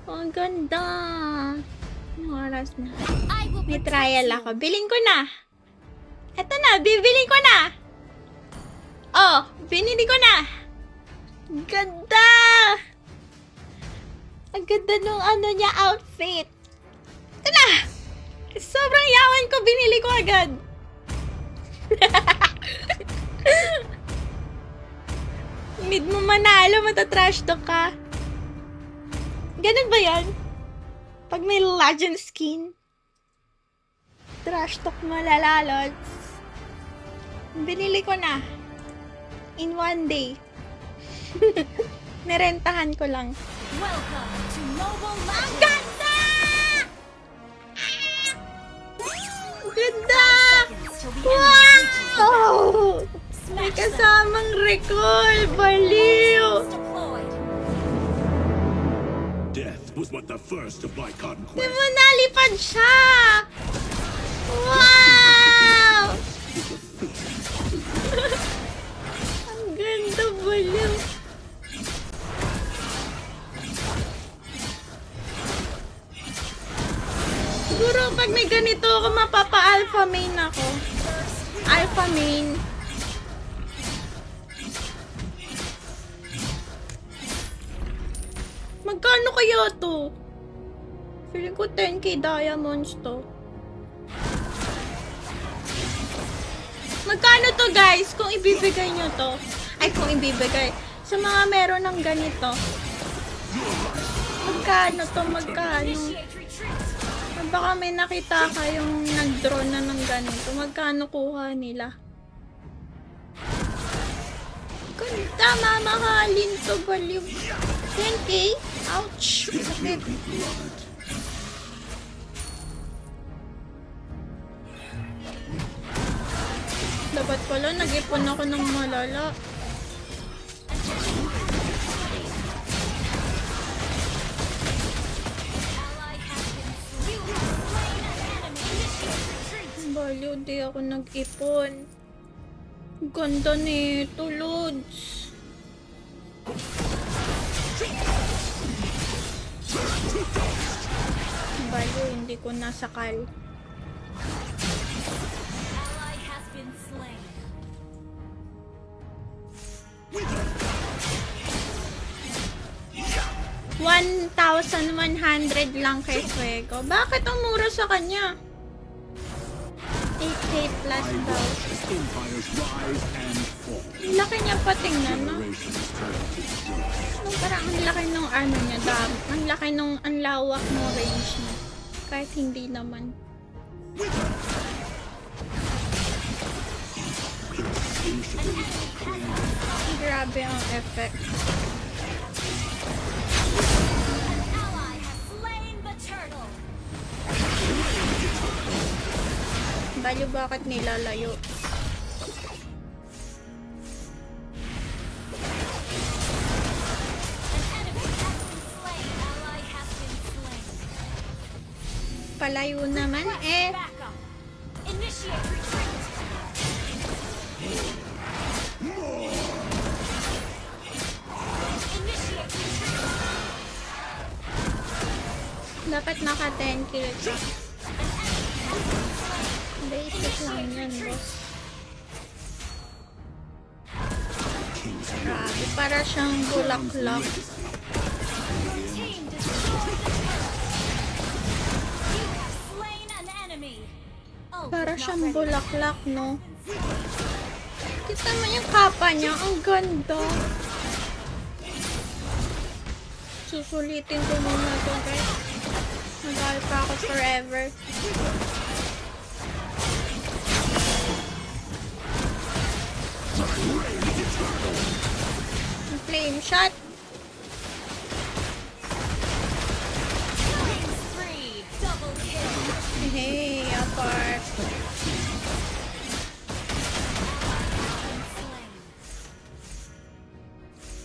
Ang ganda. Anong oras na? May trial ako. Bilhin ko na. Eto na, bibilin ko na. Oh, binili ko na. Ang ganda. Ang ganda nung ano niya outfit. Ito na. Sobrang yaman ko, binili ko agad. Mid mo manalo, matatrash talk ka. Ganun ba yan? Pag may legend skin, trash talk mo lalalods. Binili ko na. In one day. Nerentahan ko lang. Welcome to Mobile Ang Legends! ganda! Ang ganda! Till the enemy reaches the Wow! battle. May Smash them. kasamang recall. Baliw! Deployed. Death was but the first of my Di conquest. mo nalipad siya! Wow! Ang ganda, baliw. Siguro pag may ganito ako, mapapa-alpha main ako. Alpha main. Magkano kaya to? Feeling ko 10k diamonds to. Magkano to guys kung ibibigay nyo to? Ay, kung ibibigay. Sa mga meron ng ganito. Magkano to? Magkano? Initiate retreat. Baka may nakita kayong nag-draw na ng ganito. Magkano kuha nila? Ganda, mamahalin to, baliw. 10k? Ouch! Sakit. Dapat pala, nag-ipon ako ng malala. Ally has been slain. You have slain an enemy. Initiate retreat. Baliw, di ako nag-ipon. Ganda nito, Lods. Baliw, hindi ko nasakal. Ally has been slain. 1,100 lang kay Fuego. Bakit ang mura sa kanya? 8k plus daw. Empires rise and fall. Ang laki niya pa tingnan, no? Generations turn to dust. Nung parang ang laki nung ano niya, ang laki nung ang lawak ng range niya. Kahit hindi naman. Grabe ang effect. Ally has slain the turtle. Baliw bakit nilalayo? An enemy has been slain. Ally has been slain. Palayo naman eh. Back up. Initiate retreat. Initiate retreat. Dapat naka 10 kill ka. Basic lang yan, boss. Grabe, para siyang bulaklak. Team destroyed the turtle. You have slain an enemy. Ult Para is not siyang ready. bulaklak, no? Kita mo yung kapa niya, ang ganda. Susulitin ko muna ito, guys. Mag-alpha pa ako forever. Flame shot. Killing spree. Double kill. Hey, apart. Slain.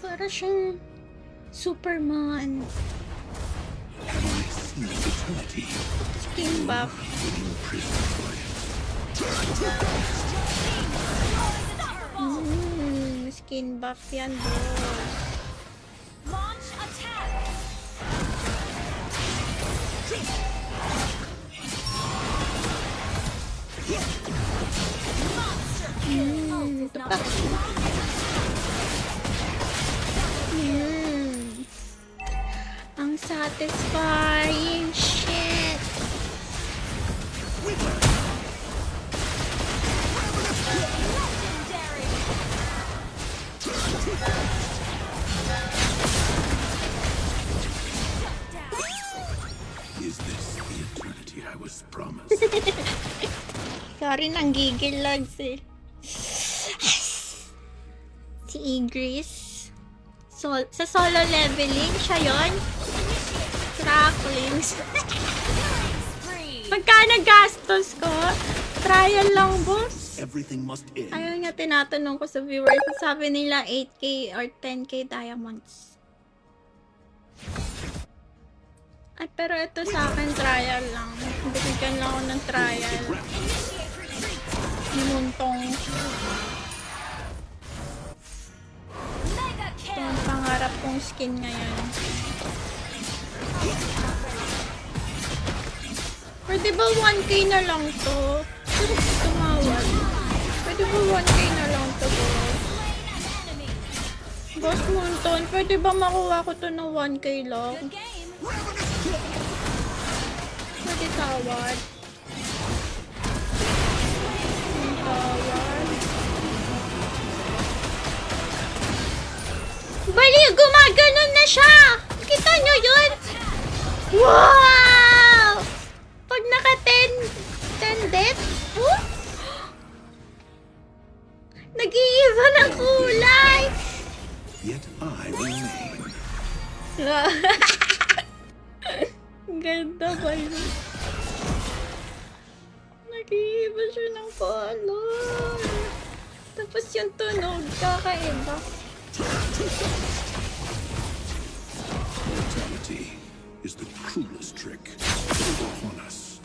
Para siyang Superman. Skin buff. Skin buff yan, boss. Launch attack. Ang satisfying shit. Legendary. Is this the eternity I was promised? Sorry, nanggigil lang si Igris. Sa solo leveling, siya yun. Cracklings. Spree. Magkano gastos ko? Trial lang, boss. Everything must end. Ayun nga, tinatanong ko sa viewers. Sabi nila 8k or 10k diamonds. Ay, pero ito sa akin trial lang. Bigyan lang ako ng trial. Nimuntong. Mega Ito kill. ang pangarap kong skin ngayon. Pwede ba 1k na lang to? Pero tumawad. Pwede ba 1k na lang to, boss? Enemy. Boss Monton, pwede ba makuha ko to ng 1k lang? The game. Pwede tawad. Ang tawad. Bali, gumaganon na siya! Kita nyo yun? Wow! Pag naka 10 deaths, oh? Nag-iiba ng kulay! Yet I remain. Ganda ba yun? Nag-iiba siya ng color. Tapos yung tunog, kakaiba. Mortality is the cruelest trick played upon us.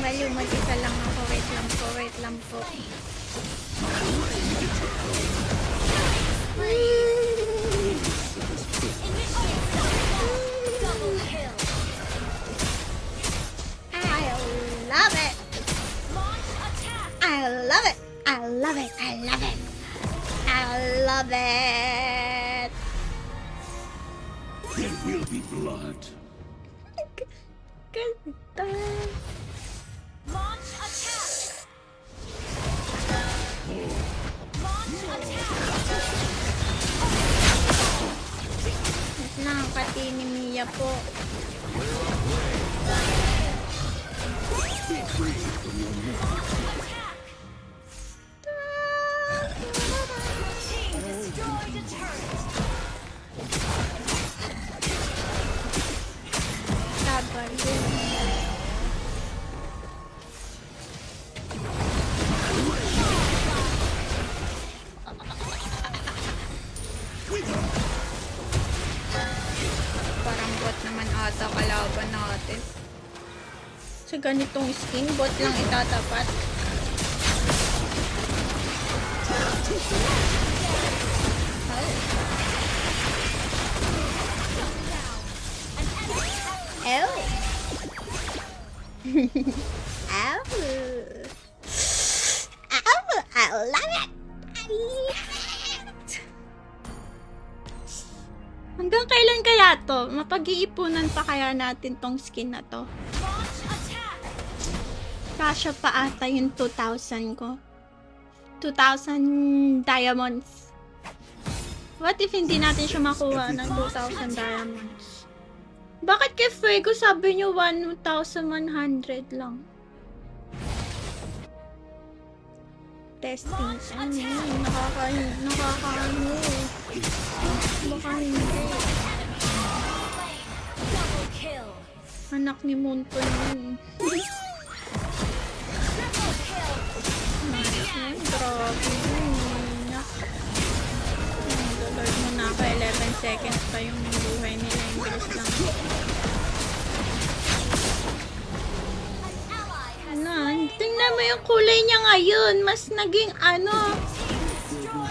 Mali, mag-isa lang ako. Wait lang po. Double kill. I love it! Launch attack. I love it! I love it! I love it! I love it! There will be blood. Ganda! Launch attack. Launch attack. Nakakati ni Mia po. Be free from your mortal. Team destroyed a turret. Sabay yun. Parang bot naman ata kalaban natin. Sa ganitong skin, bot lang itatapat. Ew. Ow. Ow. I love it. I love it. Hanggang kailan kaya to? Mapag-iipunan pa kaya natin tong skin na to? Launch attack. Kasya pa ata yung 2,000 ko. 2,000 diamonds. What if hindi natin siya makuha ng 2,000 diamonds? Bakit kay Fuego sabi niyo 1,100 lang? Testing. Ano yun? Nakakaano. Baka hindi. Double kill. Anak ni Monton yun. Triple kill. Ay, grabe yun. Lord mo na ako, 11 seconds pa yung buhay nila. English lang. Ano, tingnan mo yung kulay niya ngayon. Mas naging ano.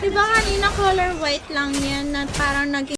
Diba kanina color white lang yan na parang naging